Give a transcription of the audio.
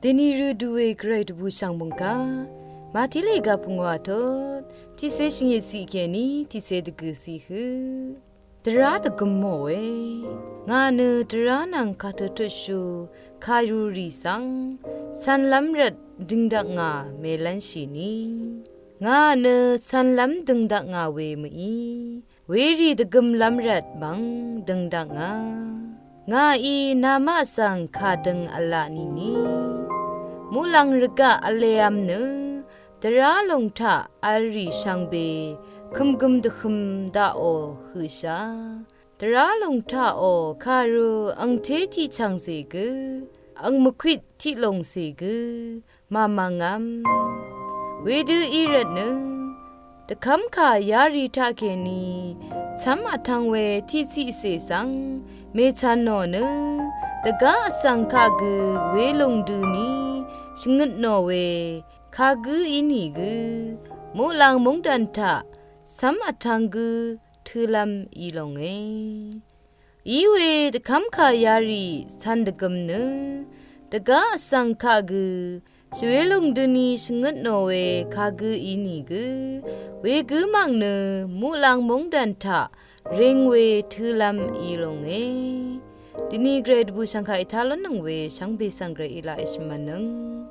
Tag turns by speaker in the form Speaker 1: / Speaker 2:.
Speaker 1: เดนิรูดูเอเกรดบูชังบงกามาทิเลกับพงวาทดที่เซชิงเยสีแกนี้ที่เซดกสีฮือตราตกมโมเวงาเนตรานังคาทตุชูคายูริสังสันลัมรัดดึงดักงาเมลันชินีงาเนสันลัมดึงดักงาเวมีเวรีตกมลัมรัดบังดึงดักงางาอีนามาสังคาดึงอลานีนีมูลังรกะอเลอัมเนตราลงทะอาริชังเบคุมกุมดคุมดาโอฮือชาตราลงทะโอคารูอังเทที่ชังเซกอังมควิดที่ลงเซกมามังามเวดูอีระเนตะคำขายาริทาเกนีชัมมาทังเวที่สิเสสังเมชันโนเนตะกาสังคากือเวลงดูนีชงดโนเวคากืออินีกือมูลังมงดันทะสัมอัทังกือทุลัมอีลงเออีเวตะคำขายาริสันดกมเนตะกาสังคากือชเวลงดูนีชงดโนเวคากืออินีกือเวกือมังเนมูลังมงดันทะเริงเวทุลัมอีลงเอดินีเกรดบูสังคาอิทาลนังเวชังเบสังเกรอิลาอิชมานัง